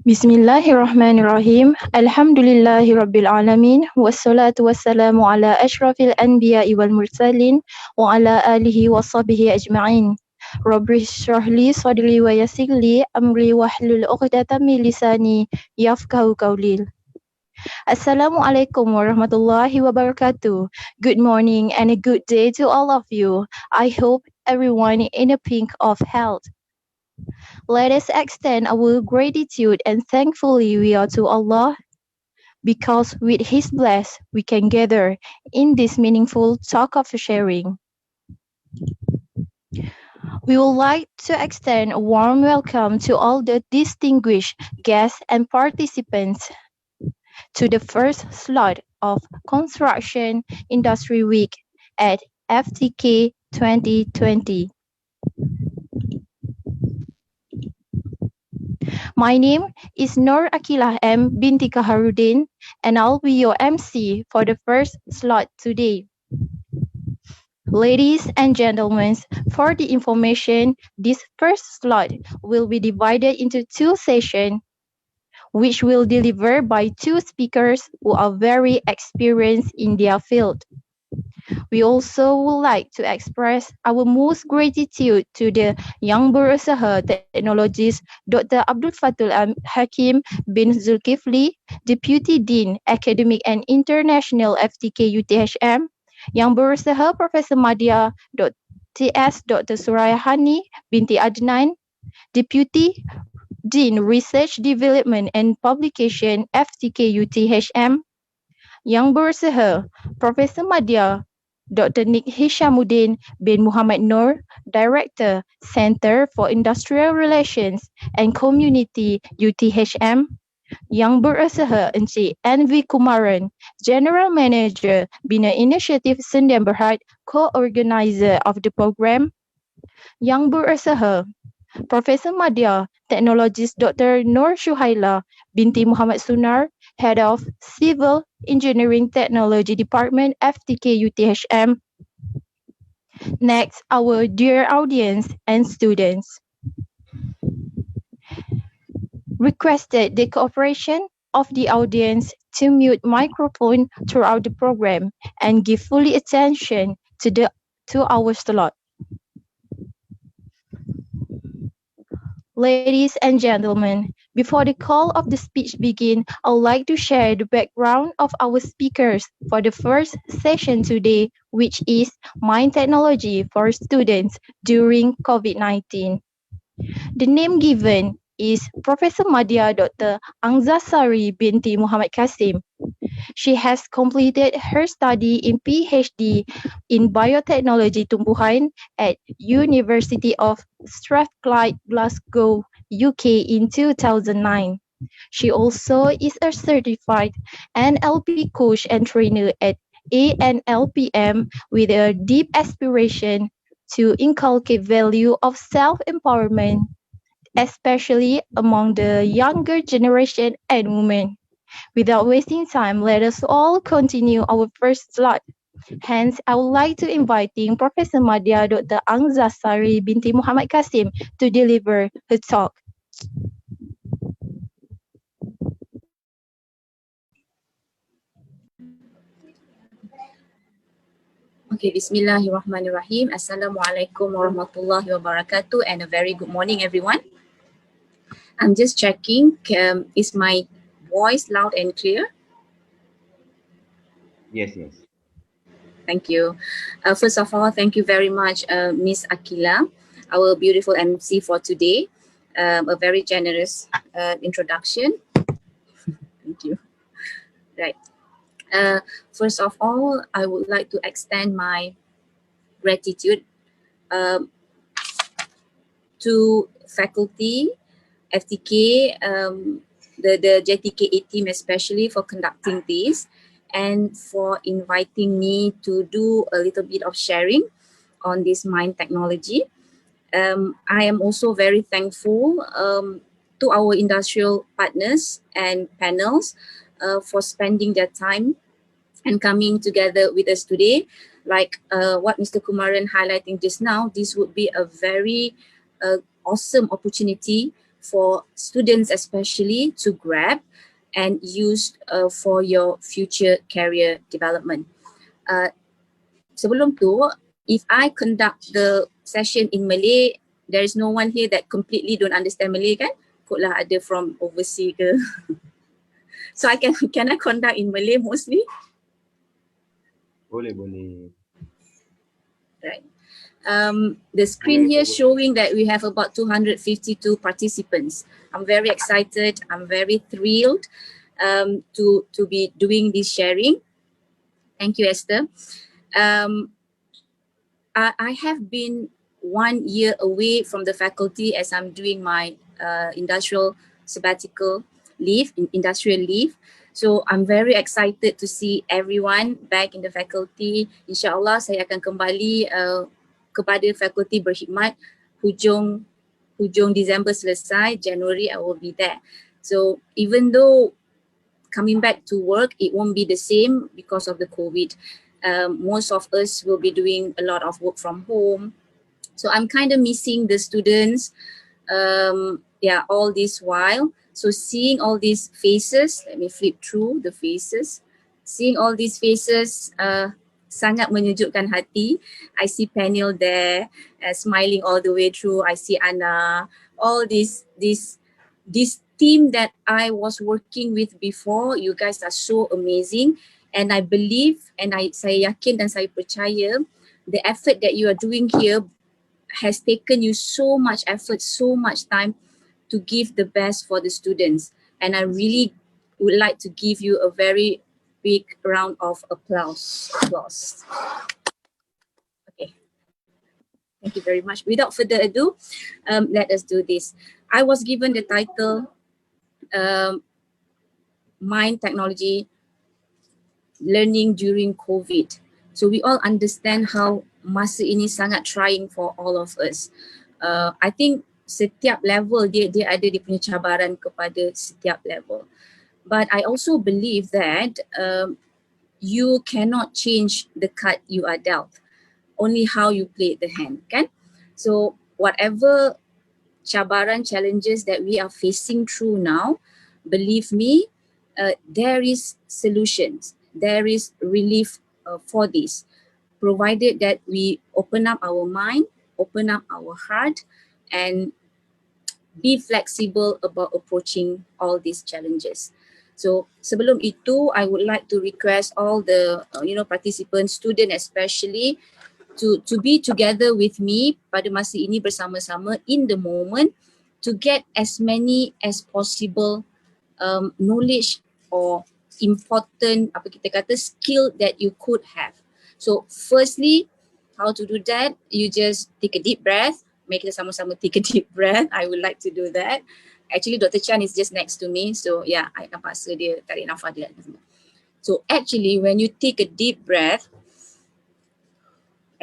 Bismillahirrahmanirrahim. Alhamdulillahi Rabbil Alamin. Wassalatu wassalamu ala ashrafil anbiya'i wal mursalin wa ala alihi wa sahbihi ajma'in. Rabbi shrah li sadri wa yassir li amri wahlul 'uqdatam min lisani yafqahu qawli. Assalamualaikum warahmatullahi wabarakatuh. Good morning and a good day to all of you. I hope everyone in a pink of health. Let us extend our gratitude and thankfully we are to Allah because with His bless we can gather in this meaningful talk of sharing. We would like to extend a warm welcome to all the distinguished guests and participants to the first slot of Construction Industry Week at FTK 2020. My name is Nur Akilah M. binti Kaharudin, and I'll be your MC for the first slot today. Ladies and gentlemen, for the information, this first slot will be divided into two sessions, which will be delivered by two speakers who are very experienced in their field. We also would like to express our most gratitude to the young berusaha technologist Dr. Abdul Fatul Hakim bin Zulkifli, Deputy Dean Academic and International FTK UTHM, yang berusaha Professor Madya Dr. Surayahani binti Adnan, Deputy Dean Research Development and Publication FTK UTHM, yang berusaha Professor Madya Dr. Nik Hishamuddin bin Muhammad Noor, Director, Center for Industrial Relations and Community UTHM, yang berusaha Encik N.V. Kumaran, General Manager Bina Inisiatif Sendian Berhad, Co-Organizer of the program, yang berusaha Professor Madya, Technologist Dr. Nur Shuhaila binti Muhammad Sunar, Head of Civil Engineering Technology Department, FTK UTHM. Next, our dear audience and students. Requested the cooperation of the audience to mute microphone throughout the program and give fully attention to our slot. Ladies and gentlemen, before the call of the speech begin, I would like to share the background of our speakers for the first session today, which is Mind Technology for Students during COVID-19. The name given is Professor Madya Dr. Angzzas Sari binti Muhammad Kassim. She has completed her study in PhD in Biotechnology Tumbuhan at University of Strathclyde, Glasgow, UK in 2009. She also is a certified NLP coach and trainer at ANLPM with a deep aspiration to inculcate value of self-empowerment, especially among the younger generation and women. Without wasting time, let us all continue our first slot. Hence, I would like to invite Professor Madya Dr. Angzzas Sari binti Muhammad Kassim to deliver her talk. Okay, Bismillahirrahmanirrahim. Assalamualaikum warahmatullahi wabarakatuh and a very good morning everyone. I'm just checking, is my voice loud and clear? Yes. Thank you. First of all, thank you very much, Miss Akilah, our beautiful MC for today. A very generous introduction. Thank you. Right. First of all, I would like to extend my gratitude to faculty, FTK, the JTKA team especially for conducting this and for inviting me to do a little bit of sharing on this mind technology. I am also very thankful to our industrial partners and panels for spending their time and coming together with us today. Like what Mr. Kumaran highlighting just now, this would be a very awesome opportunity for students especially to grab and use for your future career development. Sebelum tu, if I conduct the session in Malay, there is no one here that completely don't understand Malay kan? Kotlah ada from overseas ke. So can I conduct in Malay mostly? Boleh, boleh. Right. The screen here showing that we have about 252 participants. I'm very excited. I'm very thrilled to be doing this sharing. Thank you, Esther. I have been 1 year away from the faculty as I'm doing my industrial sabbatical leave, industrial leave. So I'm very excited to see everyone back in the faculty. InsyaAllah saya akan kembali kepada fakulti berkhidmat hujung Disember selesai, January I will be there. So even though coming back to work, it won't be the same because of the COVID. Most of us will be doing a lot of work from home. So I'm kind of missing the students, all this while. So seeing all these faces, let me flip through the faces. Seeing all these faces sangat menyejukkan hati. I see Peniel there, smiling all the way through. I see Anna, all this team that I was working with before. You guys are so amazing. And I believe, saya yakin dan saya percaya, the effort that you are doing here has taken you so much effort, so much time to give the best for the students. And I really would like to give you a very big round of applause. Okay. Thank you very much. Without further ado, let us do this. I was given the title Mind Technology Learning During COVID. So we all understand how masa ini sangat trying for all of us. I think setiap level dia ada dia punya cabaran kepada setiap level. But I also believe that you cannot change the card you are dealt. Only how you play the hand, kan? So whatever cabaran, challenges that we are facing through now, believe me, there is solutions. There is relief for this, provided that we open up our mind, open up our heart, and be flexible about approaching all these challenges. So sebelum itu, I would like to request all the participants, students especially, to be together with me pada masa ini bersama-sama in the moment to get as many as possible knowledge or important skill that you could have. So firstly, how to do that? You just take a deep breath. Make kita sama-sama take a deep breath. I would like to do that. Actually, Dr. Chan is just next to me. So yeah, I akan paksa dia tarik nafas dia. So actually, when you take a deep breath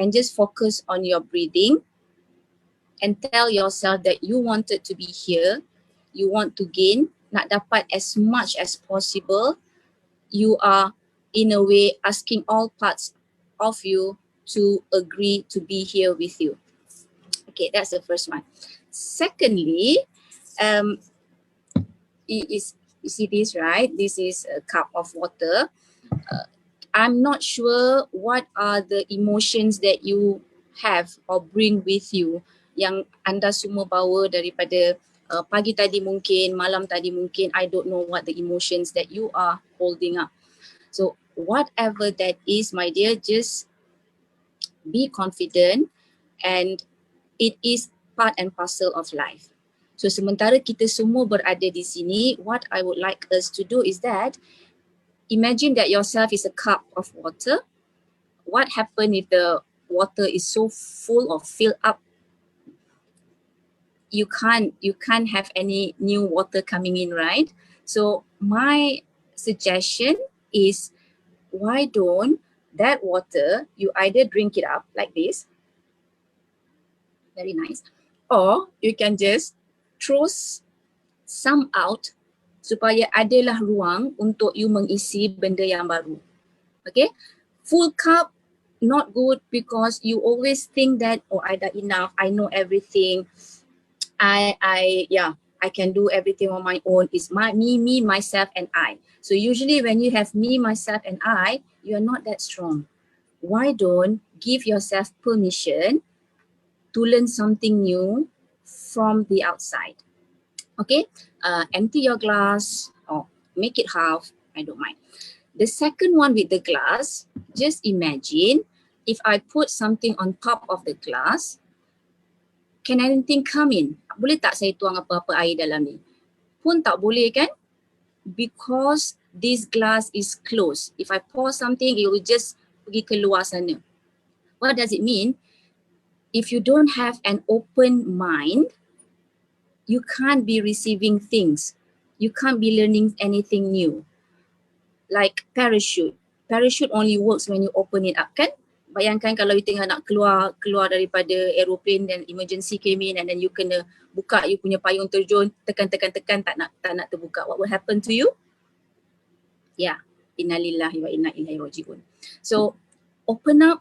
and just focus on your breathing and tell yourself that you wanted to be here, you want to gain, nak dapat as much as possible, you are in a way asking all parts of you to agree to be here with you. Okay, that's the first one. Secondly, you see this, right? This is a cup of water. I'm not sure what are the emotions that you have or bring with you yang anda semua bawa daripada pagi tadi mungkin, malam tadi mungkin. I don't know what the emotions that you are holding up. So whatever that is, my dear, just be confident, and it is part and parcel of life. So sementara kita semua berada di sini, what I would like us to do is that imagine that yourself is a cup of water. What happens if the water is so full or filled up? You can't have any new water coming in, right? So my suggestion is, why don't that water, you either drink it up like this, very nice, or you can just throw some out supaya adalah ruang untuk you mengisi benda yang baru. Okay, full cup not good because you always think that, oh, I dah enough, I know everything, I I can do everything on my own. It's me, myself, and I. So usually when you have me, myself, and I, you are not that strong. Why don't give yourself permission to learn something new from the outside? Okay, empty your glass or make it half, I don't mind. The second one with the glass, just imagine if I put something on top of the glass, can anything come in? Boleh tak saya tuang apa-apa air dalam ni? Pun tak boleh kan? Because this glass is closed. If I pour something, it will just pergi keluar sana. What does it mean? If you don't have an open mind, you can't be receiving things. You can't be learning anything new. Like parachute. Parachute only works when you open it up, kan? Bayangkan kalau you tengah nak keluar daripada aeroplane dan emergency came in and then you kena buka you punya payung terjun, tekan tak nak terbuka. What will happen to you? Yeah, innalillahi wa inna ilaihi raji'un. So open up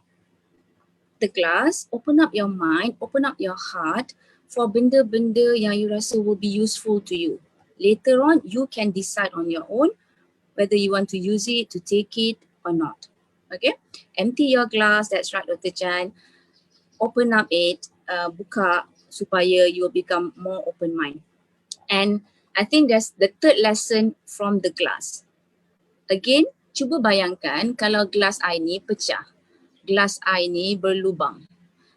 the glass, open up your mind, open up your heart for benda-benda yang you rasa will be useful to you. Later on, you can decide on your own whether you want to use it, to take it or not. Okay, empty your glass, that's right Dr. Chan. Open up it, buka supaya you will become more open mind. And I think that's the third lesson from the glass. Again, cuba bayangkan kalau gelas air ni pecah. Gelas air ni berlubang.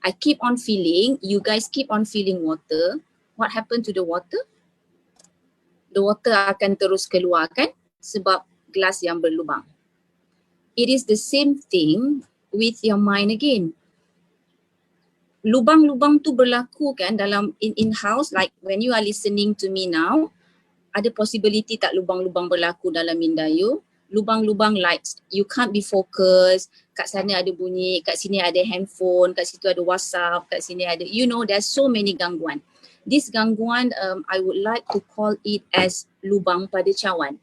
I keep on filling, you guys keep on filling water. What happened to the water? The water akan terus keluar kan sebab gelas yang berlubang. It is the same thing with your mind again. Lubang-lubang tu berlaku kan dalam in house, like when you are listening to me now, ada possibility tak lubang-lubang berlaku dalam minda you? Lubang-lubang like you can't be focused, kat sana ada bunyi, kat sini ada handphone, kat situ ada WhatsApp, kat sini ada, you know, there's so many gangguan. This gangguan, I would like to call it as lubang pada cawan.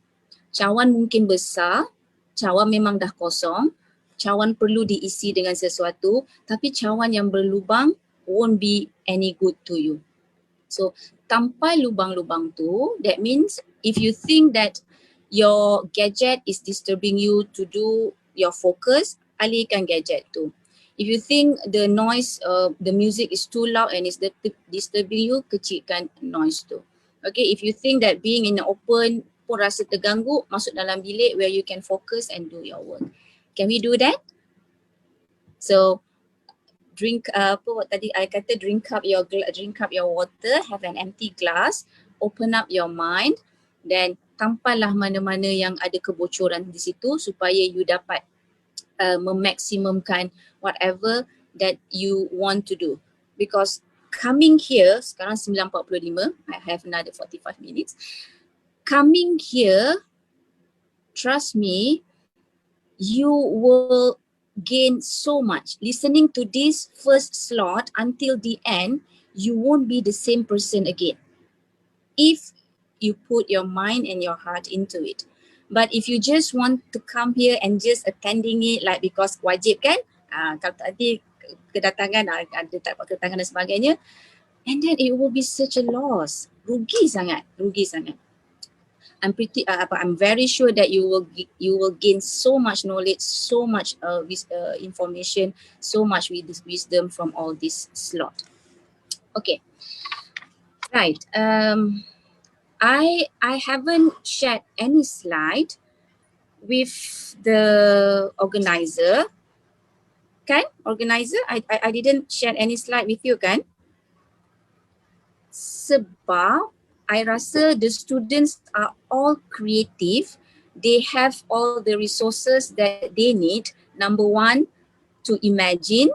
Cawan mungkin besar, cawan memang dah kosong, cawan perlu diisi dengan sesuatu, tapi cawan yang berlubang won't be any good to you. So tanpa lubang-lubang tu, that means if you think that your gadget is disturbing you to do your focus, alihkan gadget tu. If you think the noise, the music is too loud and it's disturbing you, kecilkan noise tu. Okay, if you think that being in the open pun rasa terganggu, masuk dalam bilik where you can focus and do your work. Can we do that? So drink apa tadi I kata drink up your water, have an empty glass, open up your mind, then tampallah mana-mana yang ada kebocoran di situ supaya you dapat memaksimumkan whatever that you want to do. Because coming here, sekarang 9.45, I have another 45 minutes. Coming here, trust me, you will gain so much. Listening to this first slot until the end, you won't be the same person again if you put your mind and your heart into it. But if you just want to come here and just attending it like because wajib kan, kalau tadi kedatangan ada tak dapat kedatangan dan sebagainya, and then it will be such a loss. Rugi sangat. I'm very sure that you will gain so much knowledge, so much information, so much wisdom from all this slot. Okay, right. I haven't shared any slide with the organizer. Kan? Organizer, I didn't share any slide with you kan? Sebab I rasa the students are all creative. They have all the resources that they need. Number one, to imagine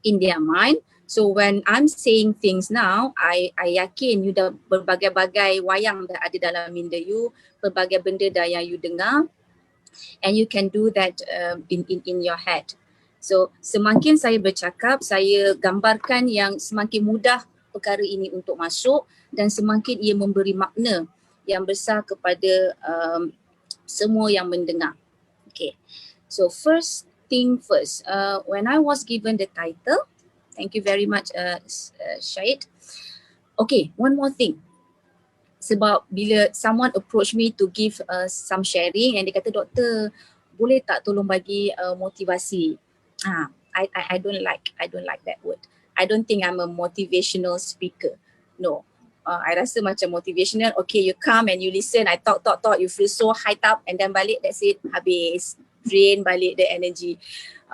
in their mind. So when I'm saying things now, I yakin you dah berbagai-bagai wayang dah ada dalam minda you, pelbagai benda dah yang you dengar, and you can do that in your head. So semakin saya bercakap, saya gambarkan yang semakin mudah perkara ini untuk masuk dan semakin ia memberi makna yang besar kepada semua yang mendengar. Okay, so first thing first, when I was given the title, thank you very much Syed. Okay, one more thing. Sebab bila someone approach me to give some sharing and dia kata, doktor boleh tak tolong bagi motivasi. I don't like that word. I don't think I'm a motivational speaker. No. I rasa macam motivational, okay, you come and you listen, I talk, you feel so hyped up and then balik, that's it, habis. Drain balik the energy.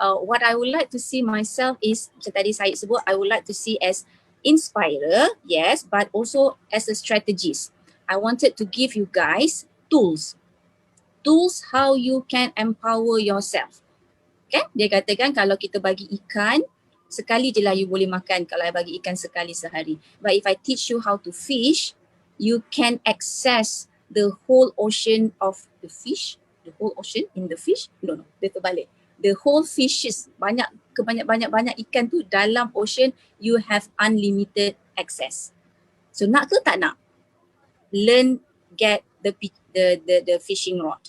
What I would like to see myself is, macam tadi saya sebut, I would like to see as inspirer, yes, but also as a strategist. I wanted to give you guys tools how you can empower yourself. Kan? Dia katakan kalau kita bagi ikan, sekali je lah you boleh makan kalau I bagi ikan sekali sehari. But if I teach you how to fish, you can access the whole ocean of the fish. The whole ocean in the fish? No, dia terbalik. The whole fishes, banyak ikan tu dalam ocean, you have unlimited access. So nak ke tak nak? Learn, get the fishing rod.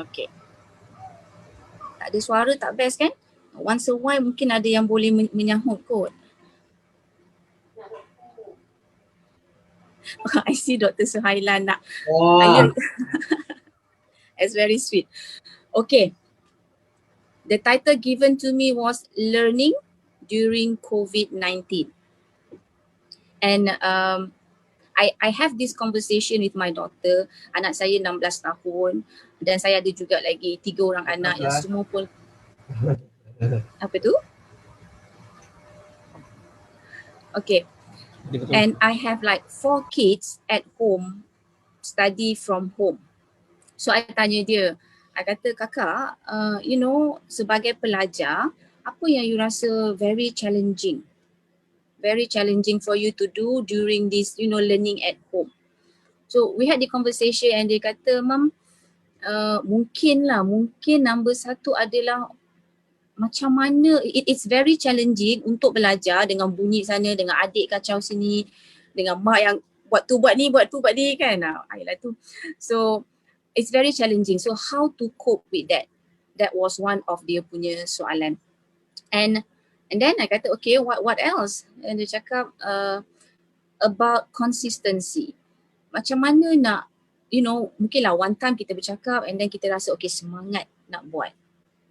Okay. Tak ada suara, tak best kan? Once a while mungkin ada yang boleh menyahut kot. I see Dr. Suhailan nak. It's very sweet. Okay. The title given to me was Learning During COVID-19. And I have this conversation with my daughter. Anak saya 16 tahun dan saya ada juga lagi 3 orang anak yang semua pun apa tu? Okay. And I have like 4 kids at home, study from home. So I tanya dia, I kata, kakak, you know, sebagai pelajar, apa yang you rasa very challenging for you to do during this, you know, learning at home? So we had the conversation and dia kata, Mam, mungkin nombor 1 adalah macam mana, it's very challenging untuk belajar dengan bunyi sana, dengan adik kacau sini, dengan mak yang buat tu buat ni kan. Ayolah tu. So it's very challenging. So how to cope with that? That was one of dia punya soalan. And then I kata, okay, what else? And dia cakap about consistency. Macam mana nak, you know, mungkinlah one time kita bercakap and then kita rasa okay, semangat nak buat.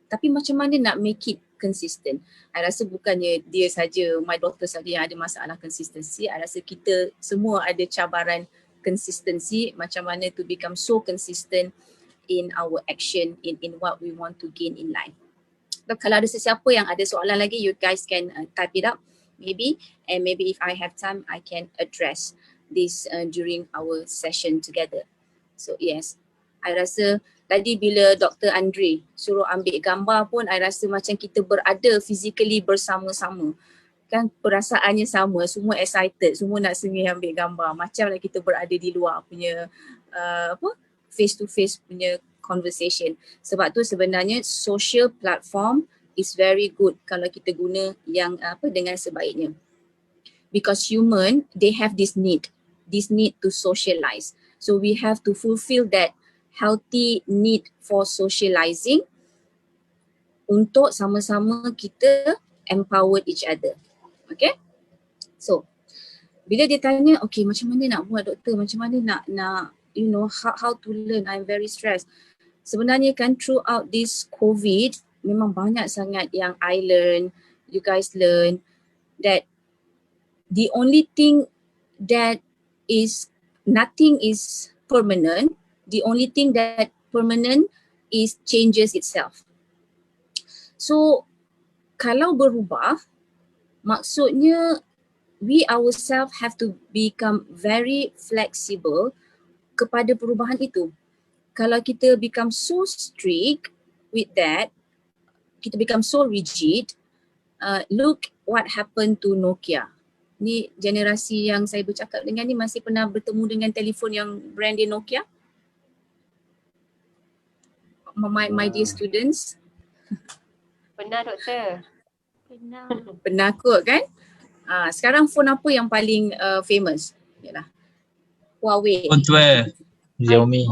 Tapi macam mana nak make it consistent? I rasa bukannya dia saja, my daughter saja yang ada masalah consistency. I rasa kita semua ada cabaran consistency, macam mana to become so consistent in our action, in what we want to gain in life. So, kalau ada sesiapa yang ada soalan lagi, you guys can type it up maybe, and maybe if I have time, I can address this during our session together. So yes, I rasa tadi bila Dr. Andre suruh ambil gambar pun, I rasa macam kita berada physically bersama-sama. Kan perasaannya sama, semua excited, semua nak sengih ambil gambar. Macam lah kita berada di luar punya face to face punya conversation. Sebab tu sebenarnya social platform is very good kalau kita guna yang dengan sebaiknya. Because human, they have this need to socialize. So we have to fulfill that healthy need for socializing untuk sama-sama kita empower each other. Okay? So, bila dia tanya, okay, macam mana nak buat doktor? Macam mana nak you know, how to learn? I'm very stressed. Sebenarnya kan throughout this COVID, memang banyak sangat yang I learn, you guys learn, that the only thing that is, nothing is permanent. The only thing that permanent is changes itself. So kalau berubah, maksudnya we ourselves have to become very flexible kepada perubahan itu. Kalau kita become so strict with that, kita become so rigid, look what happened to Nokia. Ni generasi yang saya bercakap dengan ni masih pernah bertemu dengan telefon yang brand dia Nokia? My dear students. Pernah doktor. Pernah kot kan? Sekarang phone apa yang paling famous? Yalah, Huawei. Phone 12, Xiaomi.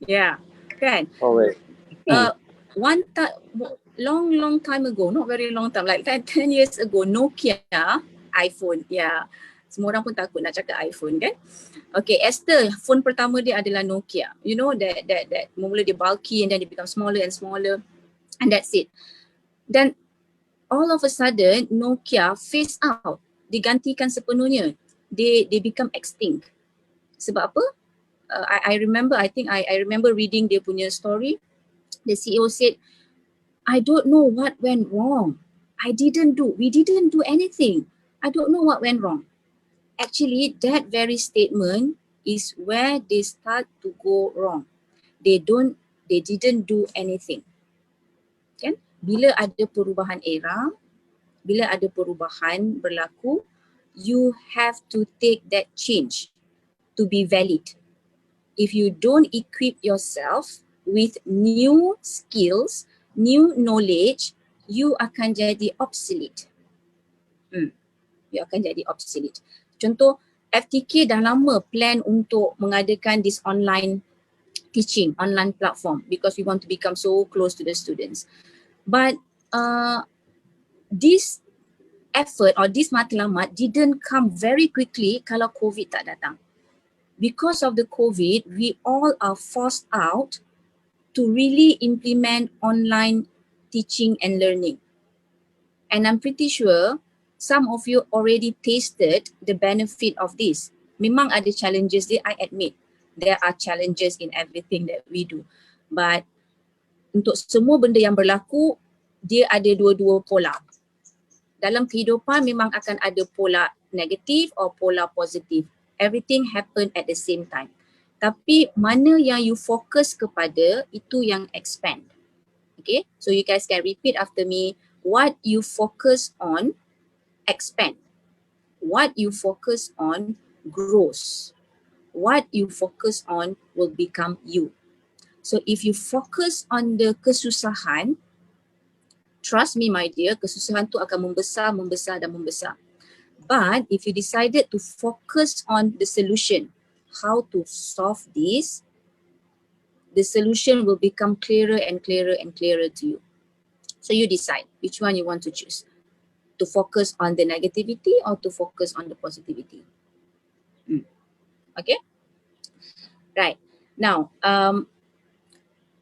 Yeah, kan? Huawei. Long time ago, not very long time, like 10 years ago, Nokia iPhone. Ya, semua orang pun takut nak cakap iPhone kan. Okay, Esther, phone pertama dia adalah Nokia. You know that mula dia bulky and then dia become smaller and smaller and that's it. Dan all of a sudden Nokia phase out, digantikan sepenuhnya. They become extinct. Sebab apa? I remember, I remember reading dia punya story. The CEO said, I don't know what went wrong. We didn't do anything. I don't know what went wrong. Actually, that very statement is where they start to go wrong. They didn't do anything. Kan? Bila ada perubahan era, bila ada perubahan berlaku, you have to take that change to be valid. If you don't equip yourself with new skills, new knowledge, you akan jadi obsolete. You akan jadi obsolete. Contoh, FTK dah lama plan untuk mengadakan this online teaching, online platform because we want to become so close to the students. But this effort or this matlamat didn't come very quickly kalau COVID tak datang. Because of the COVID, we all are forced out to really implement online teaching and learning. And I'm pretty sure some of you already tasted the benefit of this. Memang ada challenges dia, I admit. There are challenges in everything that we do. But untuk semua benda yang berlaku, dia ada dua-dua pola. Dalam kehidupan memang akan ada pola negatif or pola positif. Everything happen at the same time. Tapi mana yang you fokus kepada, itu yang expand. Okay, so you guys can repeat after me. What you focus on, expand. What you focus on, grows. What you focus on will become you. So if you focus on the kesusahan, trust me my dear, kesusahan tu akan membesar, membesar dan membesar. But if you decided to focus on the solution, how to solve this, the solution will become clearer and clearer and clearer to you. So you decide which one you want to choose. To focus on the negativity or to focus on the positivity. Okay? Right. Now,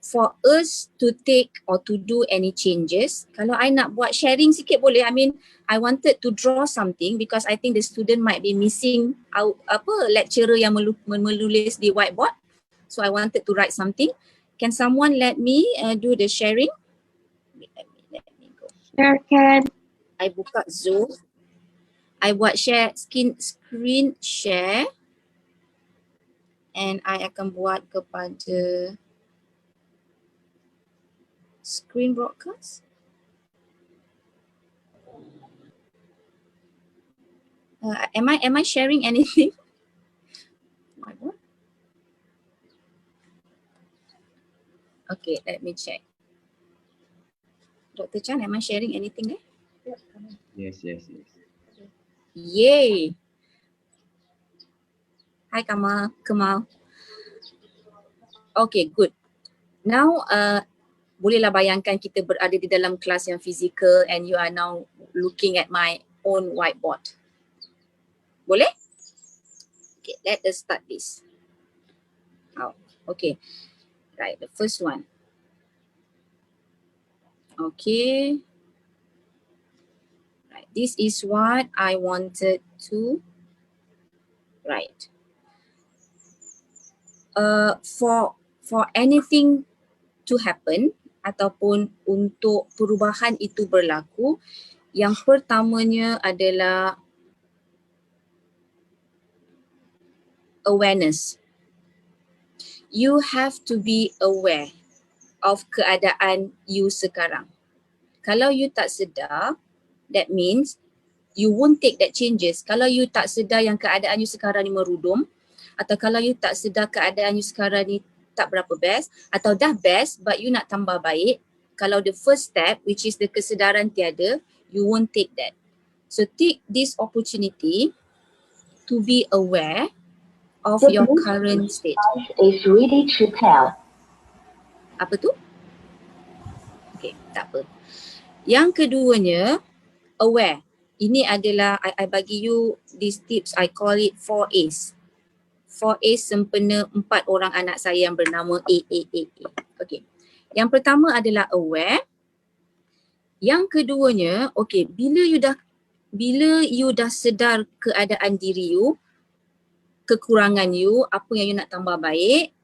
for us to take or to do any changes, kalau I nak buat sharing sikit boleh. I mean, I wanted to draw something because I think the student might be missing lecturer yang menulis di whiteboard. So I wanted to write something. Can someone let me do the sharing? Let me go. Sure can. I buka Zoom. I buat screen share. And I akan buat kepada screen broadcast. Am I sharing anything? Okay, let me check. Dr. Chan, am I sharing anything there? Yes. Yay! Hi Kamal. Okay, good. Now, bolehlah bayangkan kita berada di dalam kelas yang fizikal and you are now looking at my own whiteboard. Boleh? Okay, let us start this. Okay, right, the first one. Okay. Right, this is what I wanted to write. For anything to happen ataupun untuk perubahan itu berlaku, yang pertamanya adalah awareness. You have to be aware of keadaan you sekarang. Kalau you tak sedar, that means you won't take that changes. Kalau you tak sedar yang keadaan you sekarang ni merudum, atau kalau you tak sedar keadaan you sekarang ni tak berapa best, atau dah best but you nak tambah baik, kalau the first step which is the kesedaran tiada, you won't take that. So take this opportunity to be aware of your current state. Is ready to pair. Apa tu? Okay, tak apa. Yang keduanya, aware. Ini adalah, I bagi you these tips, I call it 4A's. 4A's sempena 4 orang anak saya yang bernama A. Okay. Yang pertama adalah aware. Yang keduanya, okay, bila you dah sedar keadaan diri you, kekurangan you, apa yang you nak tambah baik,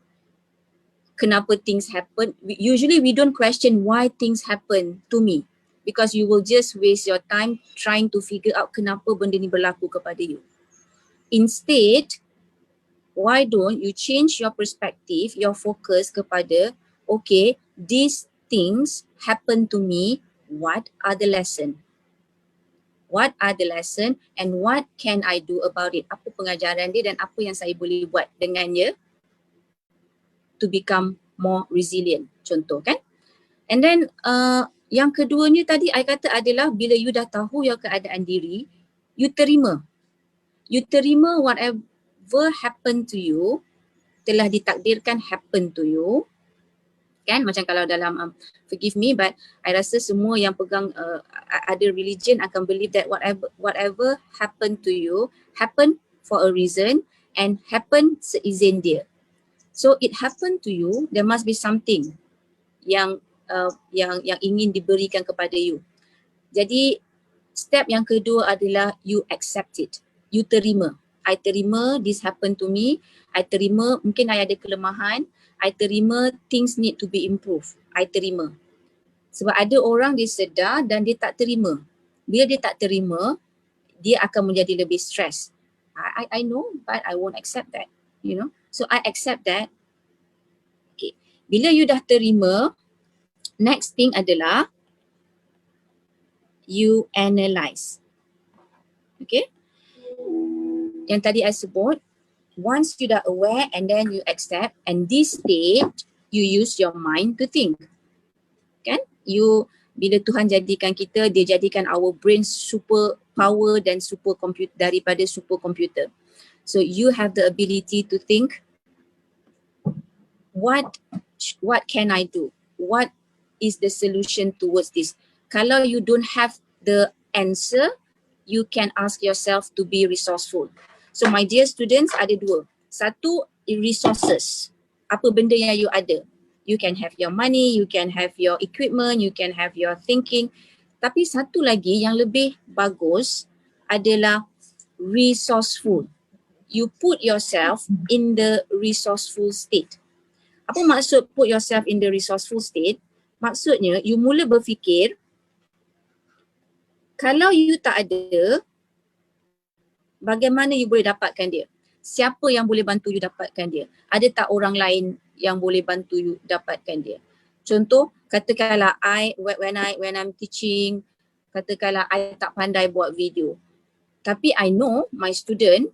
kenapa things happen. Usually we don't question why things happen to me, because you will just waste your time trying to figure out kenapa benda ni berlaku kepada you. Instead, why don't you change your perspective, your focus kepada, okay, these things happen to me, what are the lesson? What are the lesson and what can I do about it? Apa pengajaran dia dan apa yang saya boleh buat dengannya to become more resilient, contoh kan. And then yang keduanya tadi I kata adalah bila you dah tahu your keadaan diri, you terima. You terima whatever happen to you, telah ditakdirkan happen to you. Kan, macam kalau dalam forgive me, but I rasa semua yang pegang ada religion akan believe that whatever happen to you happen for a reason and happen seizin dia. So it happen to you, there must be something yang ingin diberikan kepada you. Jadi step yang kedua adalah you accept it. You terima. I terima this happen to me. I terima mungkin I ada kelemahan. I terima things need to be improved. I terima. Sebab ada orang dia sedar dan dia tak terima. Bila dia tak terima, dia akan menjadi lebih stress. I know but I won't accept that. You know. So I accept that. Okay. Bila you dah terima, next thing adalah you analyze. Okay. Yang tadi I sebut, once you dah aware and then you accept, and this state you use your mind to think. Kan? You, bila Tuhan jadikan kita, dia jadikan our brain super power dan super computer daripada super computer. So you have the ability to think, what can I do? What is the solution towards this? Kalau you don't have the answer, you can ask yourself to be resourceful. So my dear students, ada dua. Satu, resources. Apa benda yang you ada. You can have your money, you can have your equipment, you can have your thinking. Tapi satu lagi yang lebih bagus adalah resourceful. You put yourself in the resourceful state. Apa maksud put yourself in the resourceful state? Maksudnya you mula berfikir, kalau you tak ada, bagaimana you boleh dapatkan dia? Siapa yang boleh bantu you dapatkan dia? Ada tak orang lain yang boleh bantu you dapatkan dia? Contoh, katakanlah when I'm teaching, katakanlah I tak pandai buat video. Tapi I know my student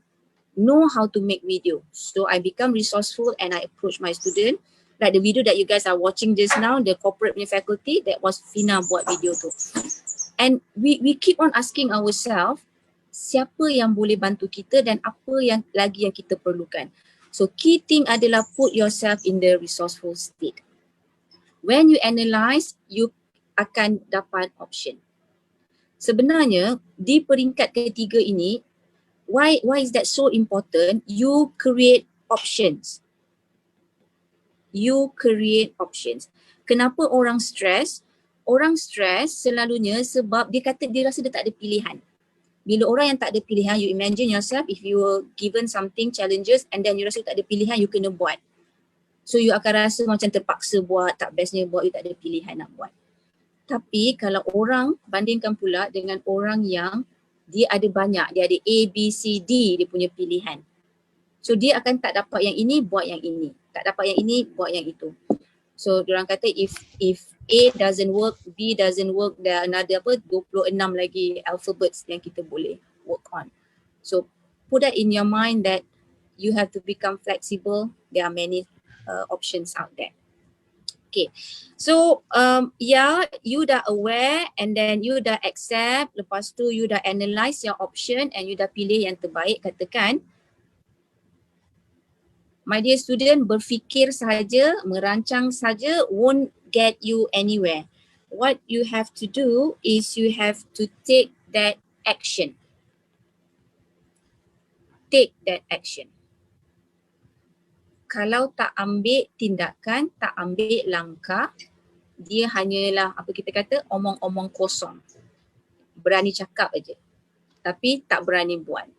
know how to make video. So I become resourceful and I approach my student. Like the video that you guys are watching just now, the corporate punya faculty, that was Fina buat video tu. And we keep on asking ourselves, siapa yang boleh bantu kita dan apa yang lagi yang kita perlukan. So key thing adalah put yourself in the resourceful state. When you analyze, you akan dapat option. Sebenarnya di peringkat ketiga ini, why is that so important? You create options. You create options. Kenapa orang stres? Orang stres selalunya sebab dia kata dia rasa dia tak ada pilihan. Bila orang yang tak ada pilihan, you imagine yourself if you were given something, challenges, and then you rasa tak ada pilihan, you kena buat. So you akan rasa macam terpaksa buat, tak bestnya buat, you tak ada pilihan nak buat. Tapi kalau orang bandingkan pula dengan orang yang dia ada banyak, dia ada A, B, C, D dia punya pilihan. So dia akan tak dapat yang ini, buat yang ini. Tak dapat yang ini, buat yang itu. So diorang kata if A doesn't work, B doesn't work, there are another 26 lagi alphabets yang kita boleh work on. So put that in your mind that you have to become flexible. There are many options out there. Okay, so you dah aware and then you dah accept, lepas tu you dah analyse your option and you dah pilih yang terbaik. Katakan, my dear student, berfikir saja, merancang saja won't get you anywhere. What you have to do is you have to take that action. Take that action. Kalau tak ambil tindakan, tak ambil langkah, dia hanyalah apa kita kata omong-omong kosong. Berani cakap aja, tapi tak berani buat.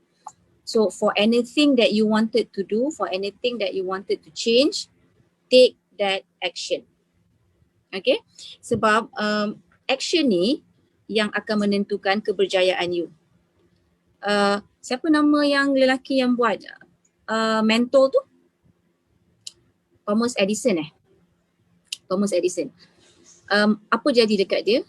So for anything that you wanted to do, for anything that you wanted to change, take that action. Okay? Sebab action ni yang akan menentukan keberjayaan you. Siapa nama yang lelaki yang buat mentor tu? Thomas Edison Thomas Edison. Apa jadi dekat dia?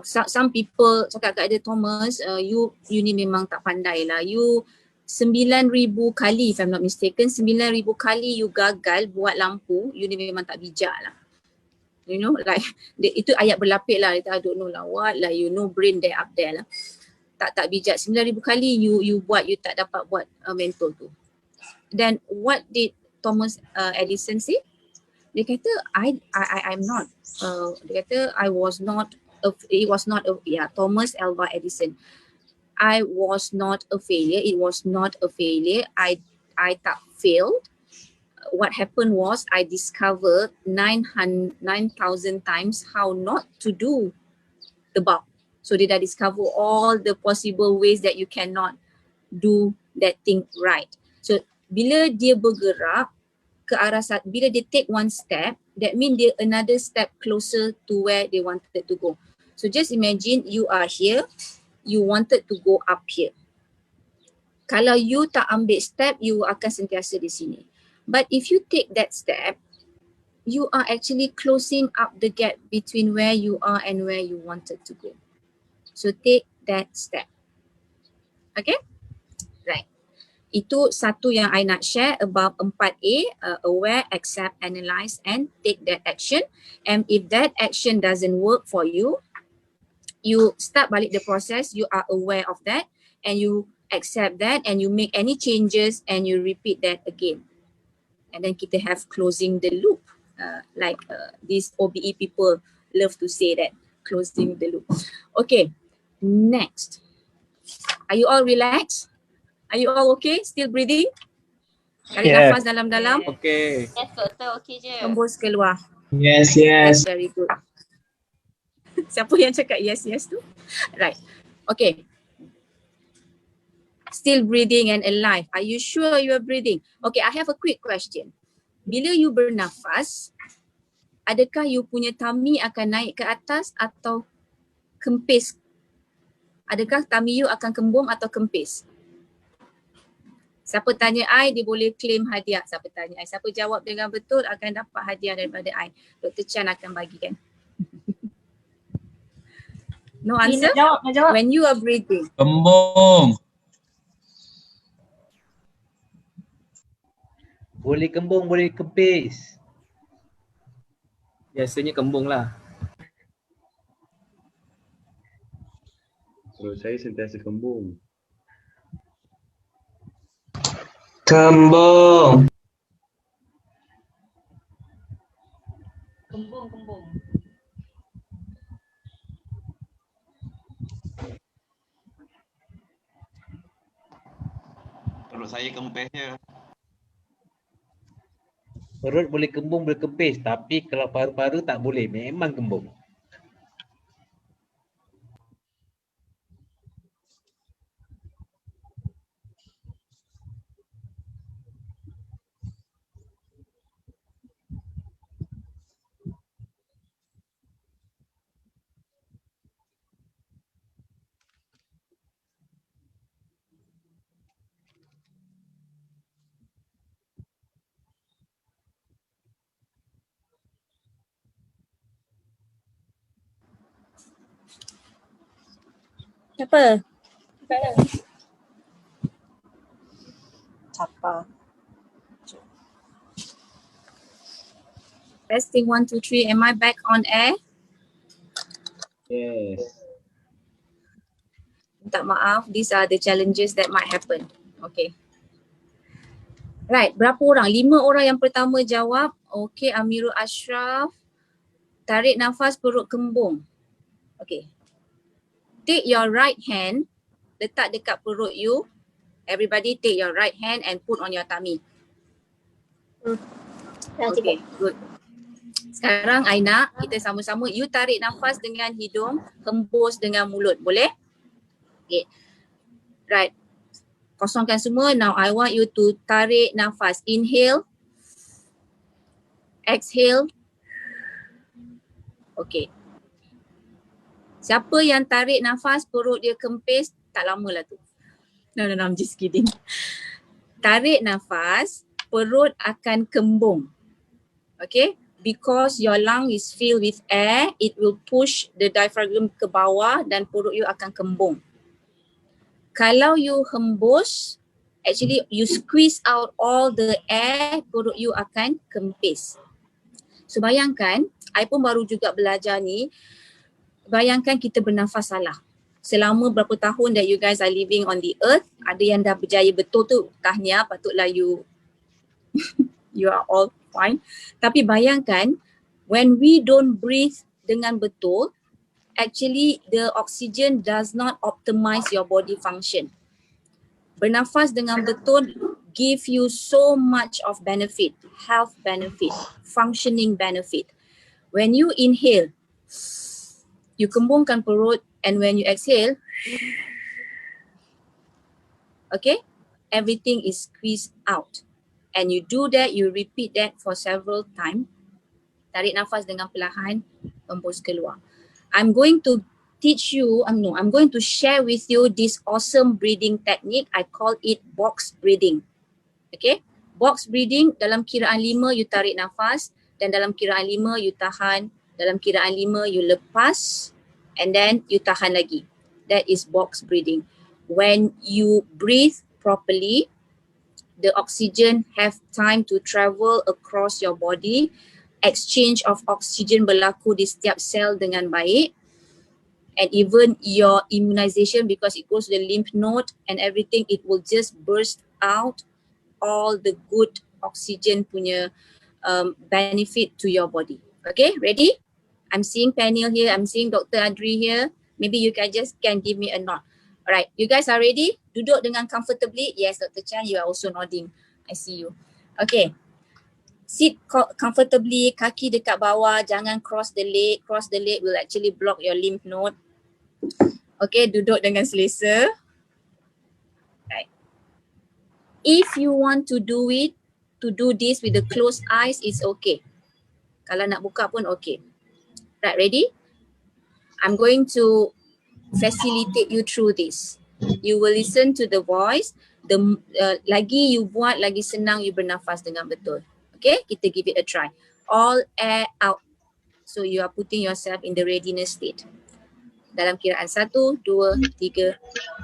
Some people cakap kat dia, Thomas, you ni memang tak pandai lah. You 9,000 kali, if I'm not mistaken, 9,000 kali you gagal buat lampu, you ni memang tak bijak lah. You know, like itu ayat berlapik lah. I don't know lah what lah, you know, brain there up there lah. Tak bijak. 9,000 kali you buat, you tak dapat buat mentor tu. Then what did Thomas Edison say? Dia kata I'm not. Dia kata Thomas Alva Edison. I was not a failure. It was not a failure. I tak failed. What happened was I discovered 9,000 times how not to do the bulb. So dia dah discover all the possible ways that you cannot do that thing right. So bila dia bergerak ke arah bila dia take one step, that means dia another step closer to where they wanted to go. So just imagine you are here, you wanted to go up here. Kalau you tak ambil step, you akan sentiasa di sini. But if you take that step, you are actually closing up the gap between where you are and where you wanted to go. So take that step. Okay? Right. Itu satu yang I nak share about 4A, aware, accept, analyze and take that action. And if that action doesn't work for you, you start balik the process, you are aware of that and you accept that and you make any changes and you repeat that again. And then kita have closing the loop. Like these OBE people love to say that, closing the loop. Okay, next. Are you all relaxed? Are you all okay? Still breathing? Tarik nafas dalam-dalam. Okay. Yes, doktor. Okay je. Hembus keluar. Yes. Very good. Siapa yang cakap yes tu? Right. Okay. Still breathing and alive. Are you sure you are breathing? Okay, I have a quick question. Bila you bernafas, adakah you punya tummy akan naik ke atas atau kempis? Adakah tummy you akan kembung atau kempis? Siapa tanya I, dia boleh claim hadiah. Siapa tanya I, siapa jawab dengan betul akan dapat hadiah daripada I. Dr. Chan akan bagikan. No answer? Nak jawab. When you are breathing. Kembung. Boleh kembung, boleh kempis. Biasanya kembung lah. Kalau saya sentiasa kembung. Kembung. Kembung. Perut saya kempis je. Perut boleh kembung, boleh kempis. Tapi kalau paru-paru tak boleh. Memang kembung. Siapa? Siapa? Testing 1, 2, 3. Am I back on air? Yes. Minta maaf, these are the challenges that might happen. Okay. Right, berapa orang? 5 orang yang pertama jawab. Okay, Amirul Ashraf. Tarik nafas, perut kembung. Okay. Take your right hand letak dekat perut you. Everybody take your right hand and put on your tummy. Okay, good. Sekarang I nak kita sama-sama you tarik nafas dengan hidung, hembus dengan mulut. Boleh? Okay. Right. Kosongkan semua. Now I want you to tarik nafas. Inhale. Exhale. Okay. Siapa yang tarik nafas perut dia kempis, tak lama lah tu. No, I'm just kidding. Tarik nafas, perut akan kembung. Okay. Because your lung is filled with air, it will push the diaphragm ke bawah dan perut you akan kembung. Kalau you hembus, actually you squeeze out all the air, perut you akan kempis. So bayangkan, I pun baru juga belajar ni, bayangkan kita bernafas salah. Selama berapa tahun that you guys are living on the earth, ada yang dah berjaya betul tu, tahniah, patutlah you are all fine. Tapi bayangkan, when we don't breathe dengan betul, actually the oxygen does not optimize your body function. Bernafas dengan betul give you so much of benefit, health benefit, functioning benefit. When you inhale, you kembungkan perut, and when you exhale, okay, everything is squeezed out. And you do that, you repeat that for several times. Tarik nafas dengan perlahan, hembus keluar. I'm going to I'm going to share with you this awesome breathing technique. I call it box breathing. Okay, box breathing, dalam kiraan 5 you tarik nafas, dan dalam kiraan 5 you tahan, dalam kiraan 5 you lepas, and then you tahan lagi. That is box breathing. When you breathe properly, the oxygen have time to travel across your body. Exchange of oxygen berlaku di setiap sel dengan baik. And even your immunization, because it goes to the lymph node and everything, it will just burst out all the good oxygen punya benefit to your body. Okay, ready? I'm seeing panel here, I'm seeing Dr. Adri here. Maybe you can give me a nod. Alright, you guys are ready? Duduk dengan comfortably. Yes, Dr. Chan, you are also nodding. I see you. Okay. Sit comfortably, kaki dekat bawah, jangan cross the leg. Cross the leg will actually block your lymph node. Okay, duduk dengan selesa. Right. If you want to do this with the closed eyes, it's okay. Kalau nak buka pun okay. Right, ready? I'm going to facilitate you through this. You will listen to the voice. Lagi you buat, lagi senang you bernafas dengan betul. Okay, kita give it a try. All air out. So you are putting yourself in the readiness state. Dalam kiraan 1, 2, 3.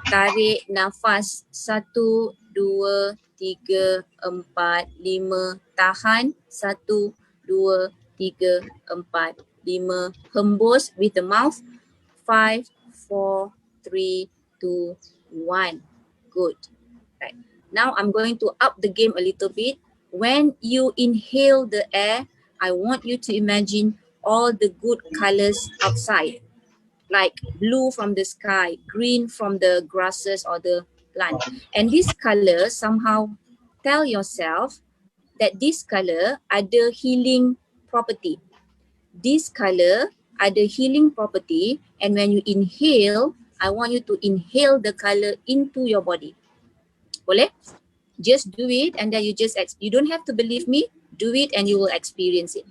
Tarik nafas 1, 2, 3, 4, 5. Tahan 1, 2, 3, 4, 5. Hembus with the mouth. 5, 4, 3, 2, 1. Good. Right. Now I'm going to up the game a little bit. When you inhale the air, I want you to imagine all the good colors outside, like blue from the sky, green from the grasses or the plant. And this color, somehow tell yourself that this color ada healing property. This color ada healing property, and when you inhale, I want you to inhale the color into your body. Boleh? Just do it, and then you don't have to believe me, do it and you will experience it.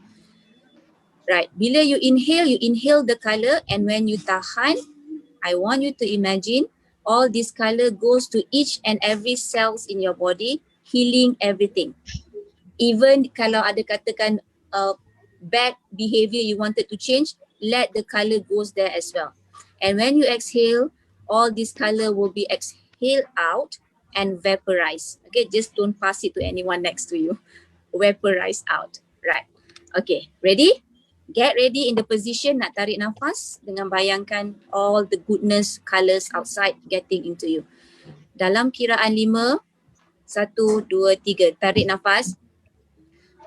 Right, bila you inhale the color, and when you tahan, I want you to imagine all this color goes to each and every cells in your body, healing everything. Even kalau ada katakan bad behavior you wanted to change, let the color goes there as well. And when you exhale, all this color will be exhaled out and vaporize. Okay, just don't pass it to anyone next to you. Vaporize out. Right. Okay, ready? Get ready in the position nak tarik nafas dengan bayangkan all the goodness colors outside getting into you. Dalam kiraan 5, 1, 2, 3, tarik nafas.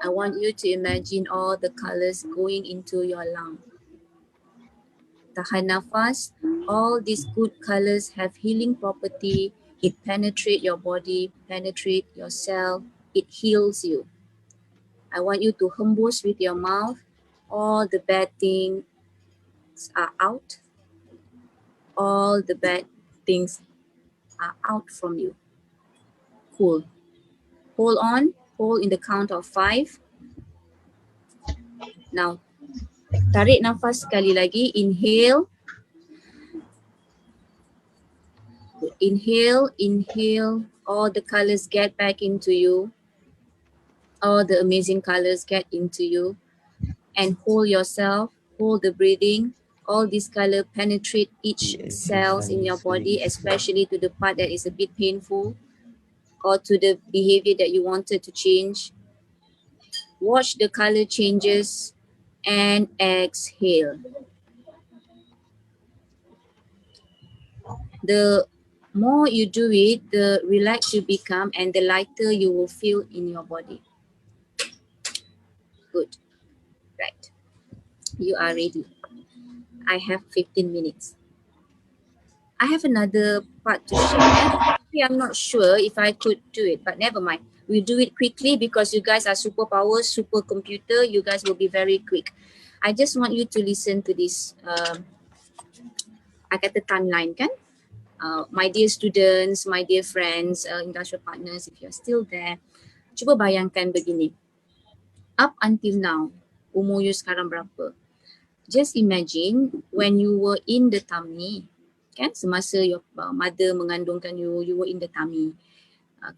I want you to imagine all the colors going into your lung. Tahan nafas. All these good colors have healing property. It penetrates your body, penetrates your cell. It heals you. I want you to hembus with your mouth. All the bad things are out. All the bad things are out from you. Cool. Hold on. Hold in the count of 5. Now, tarik nafas sekali lagi. Inhale. Inhale, inhale. All the colors get back into you. All the amazing colors get into you. And hold yourself. Hold the breathing. All these colors penetrate each cells in your body, especially to the part that is a bit painful or to the behavior that you wanted to change. Watch the color changes and exhale. The more you do it, the relaxed you become and the lighter you will feel in your body. Good. Right. You are ready. I have 15 minutes. I have another part to share. Actually, I'm not sure if I could do it, but never mind. We'll do it quickly because you guys are superpower, supercomputer. You guys will be very quick. I just want you to listen to this. I kata timeline kan? My dear students, my dear friends, industrial partners, if you're still there, cuba bayangkan begini. Up until now, umur you sekarang berapa? Just imagine when you were in the tummy, kan? Semasa your mother mengandungkan you, you were in the tummy.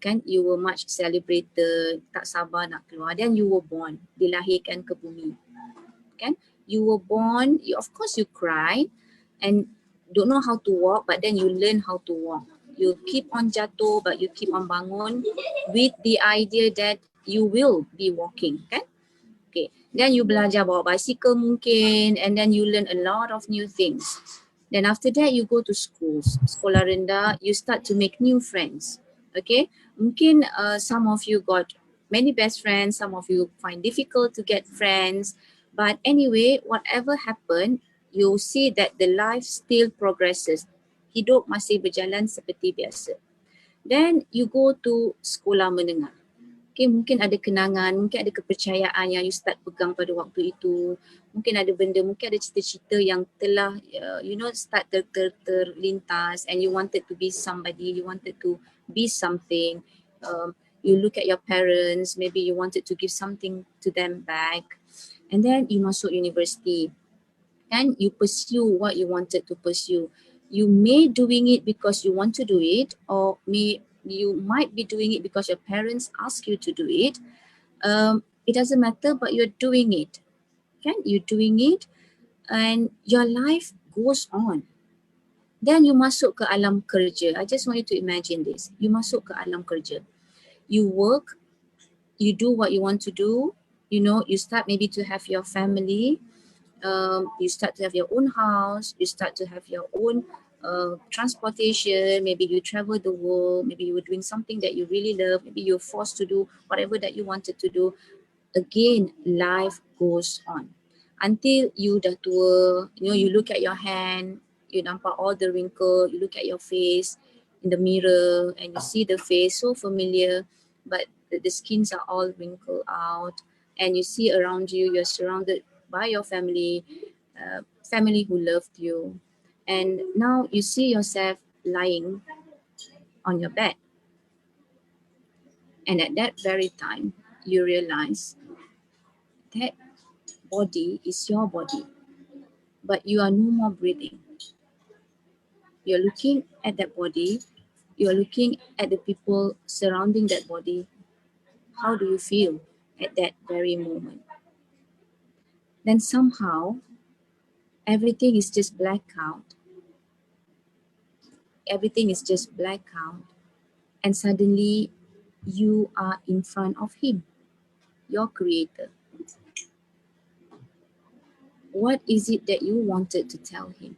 Kan? You were much celebrated, tak sabar nak keluar. Then you were born, dilahirkan ke bumi. Kan? You were born, of course you cry and don't know how to walk, but then you learn how to walk. You keep on jatuh, but you keep on bangun with the idea that you will be walking, kan? Okay, then you belajar bawa bicycle mungkin, and then you learn a lot of new things. Then after that you go to schools, sekolah rendah, you start to make new friends. Okay, mungkin some of you got many best friends, some of you find difficult to get friends. But anyway, whatever happened, you see that the life still progresses. Hidup masih berjalan seperti biasa. Then you go to sekolah menengah. Okay, mungkin ada kenangan, mungkin ada kepercayaan yang you start pegang pada waktu itu. Mungkin ada benda, mungkin ada cita-cita yang telah, start terlintas and you wanted to be somebody, you wanted to be something. You look at your parents, maybe you wanted to give something to them back. And then you masuk university and you pursue what you wanted to pursue. You may doing it because you want to do it, or you might be doing it because your parents ask you to do it. It doesn't matter, but you're doing it. Okay? You're doing it and your life goes on. Then you masuk ke alam kerja. I just want you to imagine this. You masuk ke alam kerja. You work, you do what you want to do. You start maybe to have your family. You start to have your own house, you start to have your own transportation, maybe you travel the world, maybe you were doing something that you really love, maybe you're forced to do whatever that you wanted to do. Again, life goes on. Until you dah tua, you look at your hand, you nampak all the wrinkle, you look at your face in the mirror and you see the face so familiar, but the skins are all wrinkled out, and you see around you, you're surrounded by your family, family who loved you. And now you see yourself lying on your bed. And at that very time, you realize that body is your body, but you are no more breathing. You're looking at that body, you're looking at the people surrounding that body. How do you feel at that very moment? Then somehow, everything is just black out. Everything is just black out. And suddenly, you are in front of him, your creator. What is it that you wanted to tell him?